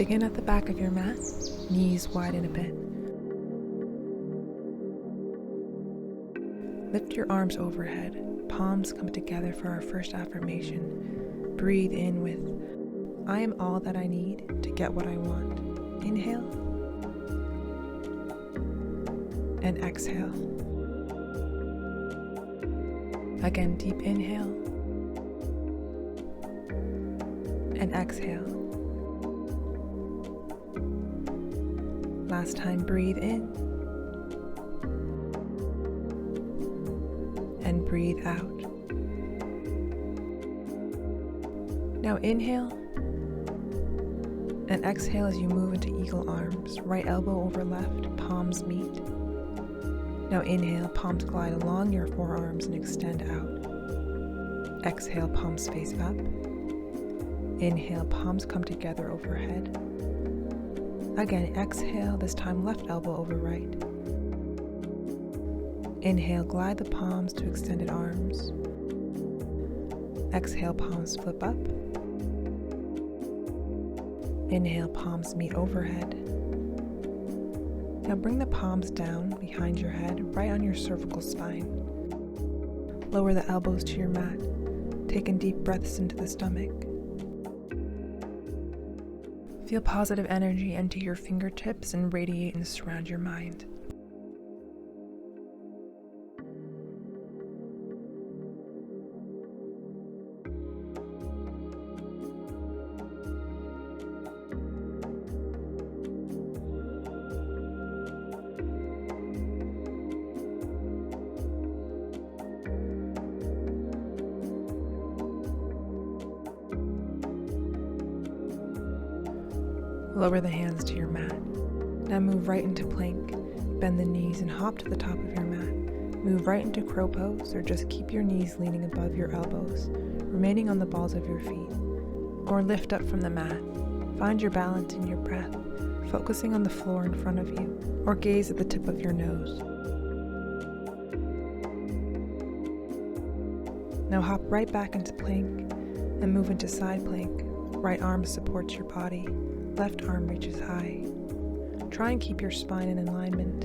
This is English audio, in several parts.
Begin at the back of your mat, knees widen a bit. Lift your arms overhead, palms come together for our first affirmation. Breathe in with, I am all that I need to get what I want. Inhale and exhale. Again, deep inhale and exhale. Last time, breathe in and breathe out. Now inhale and exhale as you move into eagle arms. Right elbow over left, palms meet. Now inhale, palms glide along your forearms and extend out. Exhale, palms face up. Inhale, palms come together overhead. Again, exhale, this time left elbow over right. Inhale, glide the palms to extended arms. Exhale, palms flip up. Inhale, palms meet overhead. Now bring the palms down behind your head, right on your cervical spine. Lower the elbows to your mat. Take in deep breaths into the stomach. Feel positive energy enter your fingertips and radiate and surround your mind. Lower the hands to your mat. Now move right into plank. Bend the knees and hop to the top of your mat. Move right into crow pose, or just keep your knees leaning above your elbows, remaining on the balls of your feet. Or lift up from the mat. Find your balance in your breath, focusing on the floor in front of you, or gaze at the tip of your nose. Now hop right back into plank and move into side plank. Right arm supports your body. Left arm reaches high. Try and keep your spine in alignment.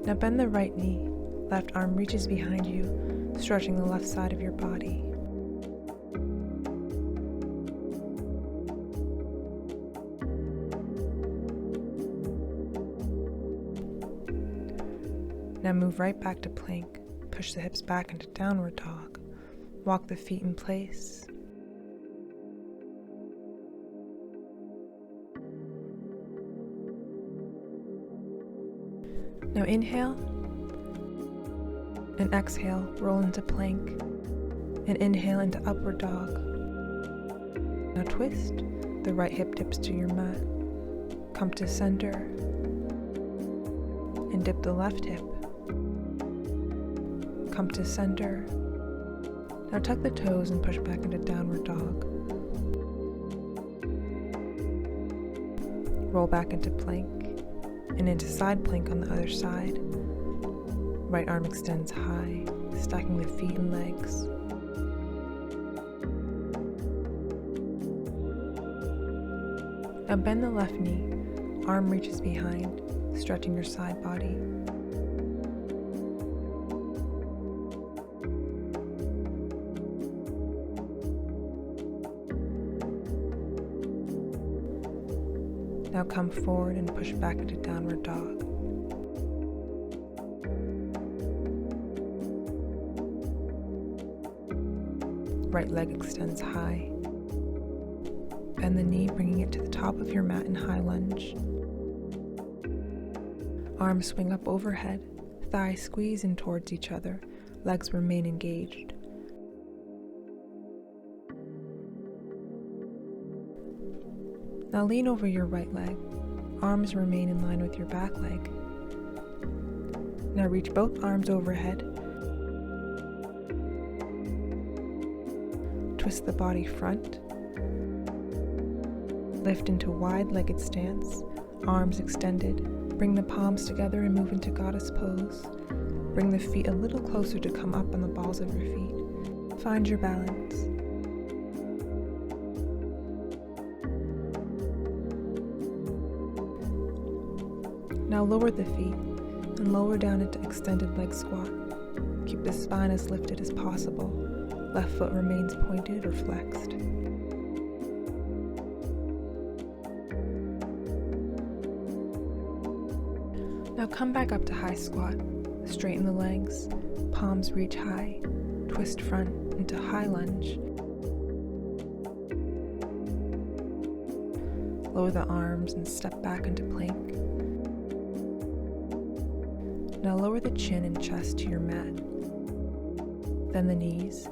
Now bend the right knee. Left arm reaches behind you, stretching the left side of your body. Now move right back to plank. Push the hips back into downward dog. Walk the feet in place. Now inhale and exhale, roll into plank and inhale into upward dog. Now twist, the right hip dips to your mat. Come to center and dip the left hip. Come to center. Now tuck the toes and push back into downward dog. Roll back into plank and into side plank on the other side. Right arm extends high, stacking the feet and legs. Now bend the left knee, arm reaches behind, stretching your side body. Now come forward and push back into downward dog. Right leg extends high. Bend the knee, bringing it to the top of your mat in high lunge. Arms swing up overhead, thighs squeeze in towards each other, legs remain engaged. Now lean over your right leg. Arms remain in line with your back leg. Now reach both arms overhead. Twist the body front. Lift into wide-legged stance, arms extended. Bring the palms together and move into goddess pose. Bring the feet a little closer to come up on the balls of your feet. Find your balance. Now lower the feet and lower down into extended leg squat. Keep the spine as lifted as possible. Left foot remains pointed or flexed. Now come back up to high squat. Straighten the legs, palms reach high, twist front into high lunge. Lower the arms and step back into plank. Now lower the chin and chest to your mat. Then the knees.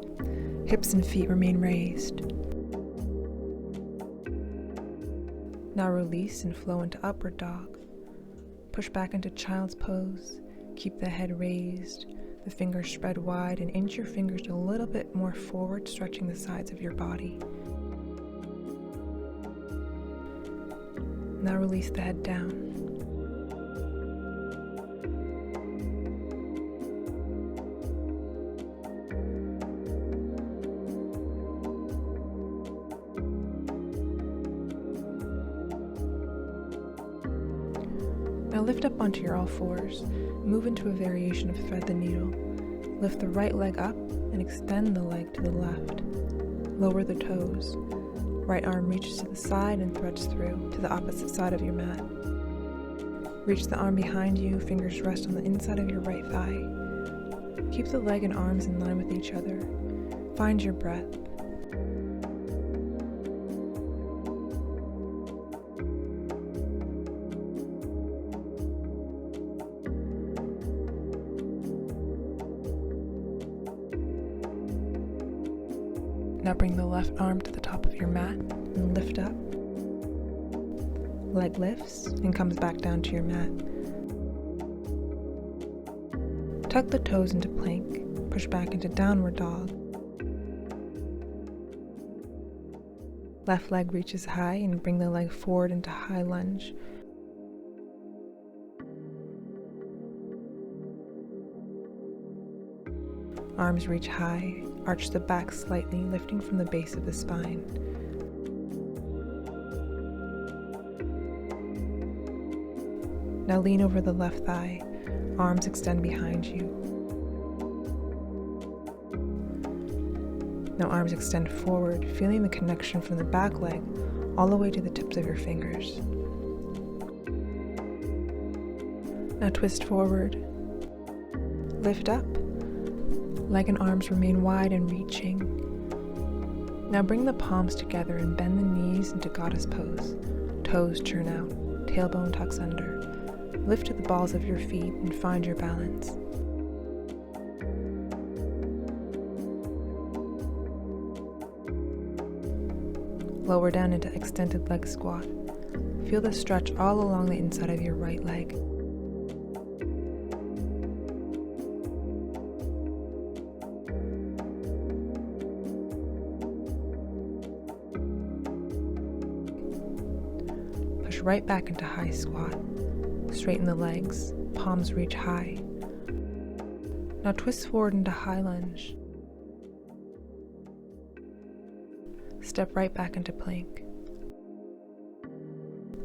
Hips and feet remain raised. Now release and flow into upward dog. Push back into child's pose. Keep the head raised, the fingers spread wide, and inch your fingers a little bit more forward, stretching the sides of your body. Now release the head down. Now lift up onto your all fours. Move into a variation of thread the needle. Lift the right leg up and extend the leg to the left. Lower the toes. Right arm reaches to the side and threads through to the opposite side of your mat. Reach the arm behind you, fingers rest on the inside of your right thigh. Keep the leg and arms in line with each other. Find your breath. Now bring the left arm to the top of your mat and lift up. Leg lifts and comes back down to your mat. Tuck the toes into plank, push back into downward dog. Left leg reaches high and bring the leg forward into high lunge. Arms reach high, arch the back slightly, lifting from the base of the spine. Now lean over the left thigh, arms extend behind you. Now arms extend forward, feeling the connection from the back leg all the way to the tips of your fingers. Now twist forward, lift up. Leg and arms remain wide and reaching. Now bring the palms together and bend the knees into goddess pose. Toes turn out, tailbone tucks under. Lift to the balls of your feet and find your balance. Lower down into extended leg squat. Feel the stretch all along the inside of your right leg. Push right back into high squat. Straighten the legs, palms reach high. Now twist forward into high lunge. Step right back into plank.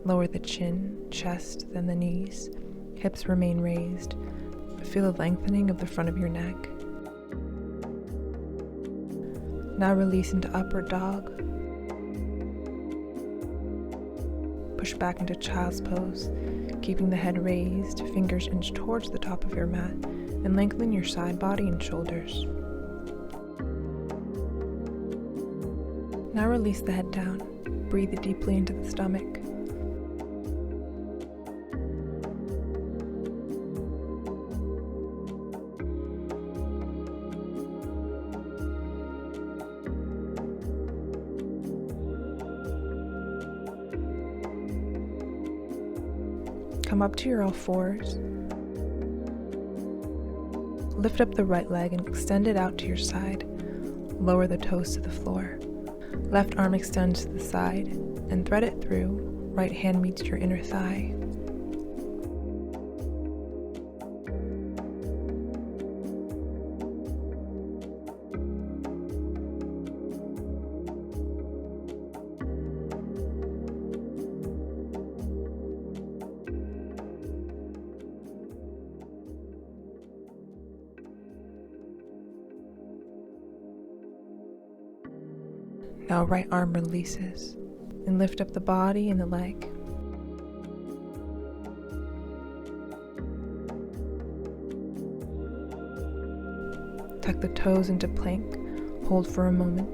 Lower the chin, chest, then the knees. Hips remain raised. Feel the lengthening of the front of your neck. Now release into upward dog. Push back into child's pose, keeping the head raised, fingers inch towards the top of your mat, and lengthen your side body and shoulders. Now release the head down. Breathe deeply into the stomach. Come up to your all fours. Lift up the right leg and extend it out to your side. Lower the toes to the floor. Left arm extends to the side and thread it through. Right hand meets your inner thigh. Now right arm releases and lift up the body and the leg. Tuck the toes into plank. Hold for a moment.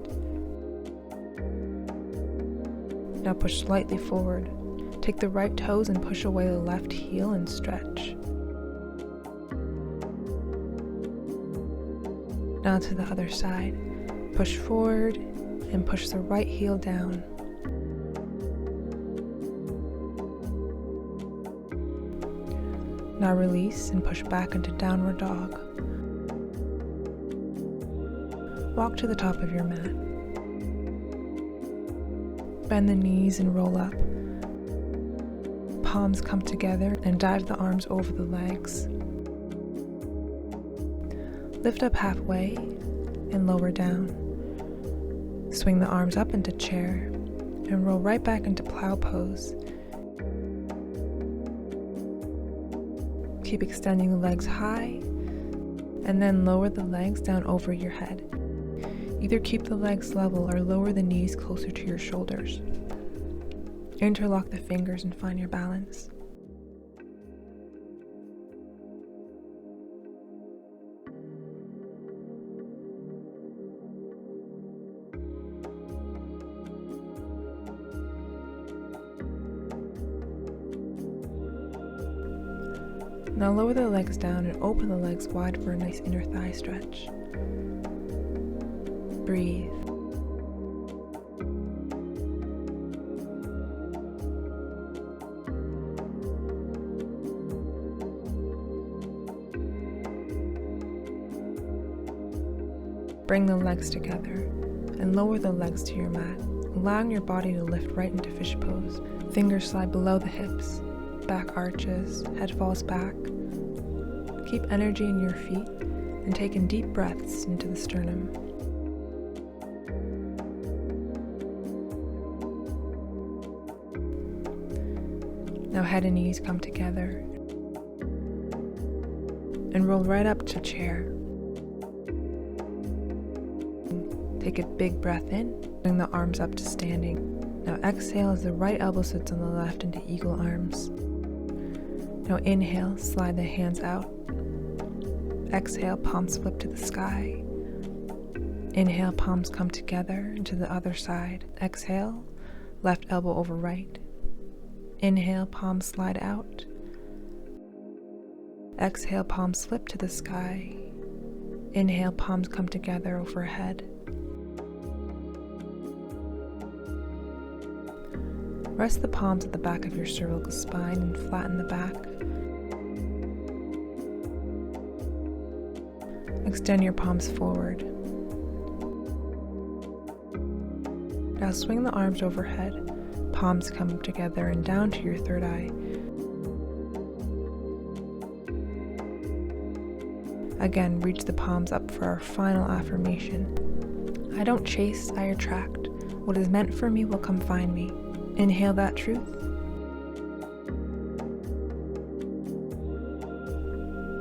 Now push slightly forward. Take the right toes and push away the left heel and stretch. Now to the other side. Push forward and push the right heel down. Now release and push back into downward dog. Walk to the top of your mat. Bend the knees and roll up. Palms come together and dive the arms over the legs. Lift up halfway and lower down. Swing the arms up into chair and roll right back into plow pose. Keep extending the legs high and then lower the legs down over your head. Either keep the legs level or lower the knees closer to your shoulders. Interlock the fingers and find your balance. Now lower the legs down and open the legs wide for a nice inner thigh stretch. Breathe. Bring the legs together and lower the legs to your mat, allowing your body to lift right into fish pose. Fingers slide below the hips, back arches, head falls back. Keep energy in your feet and take in deep breaths into the sternum. Now head and knees come together and roll right up to chair. Take a big breath in, bring the arms up to standing. Now exhale as the right elbow sits on the left into eagle arms. Now inhale, slide the hands out. Exhale, palms flip to the sky. Inhale, palms come together into the other side. Exhale, left elbow over right. Inhale, palms slide out. Exhale, palms slip to the sky. Inhale, palms come together overhead. Rest the palms at the back of your cervical spine and flatten the back. Extend your palms forward. Now swing the arms overhead. Palms come together and down to your third eye. Again, reach the palms up for our final affirmation. I don't chase, I attract. What is meant for me will come find me. Inhale that truth.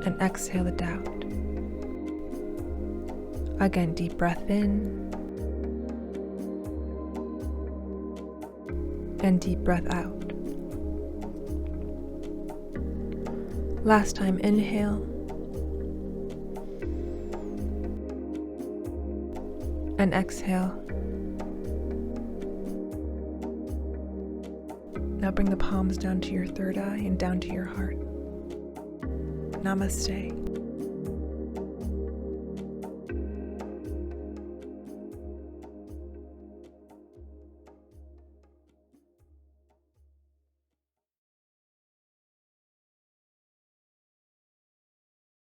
And exhale the doubt. Again, deep breath in. And deep breath out. Last time, inhale. And exhale. Now bring the palms down to your third eye and down to your heart. Namaste.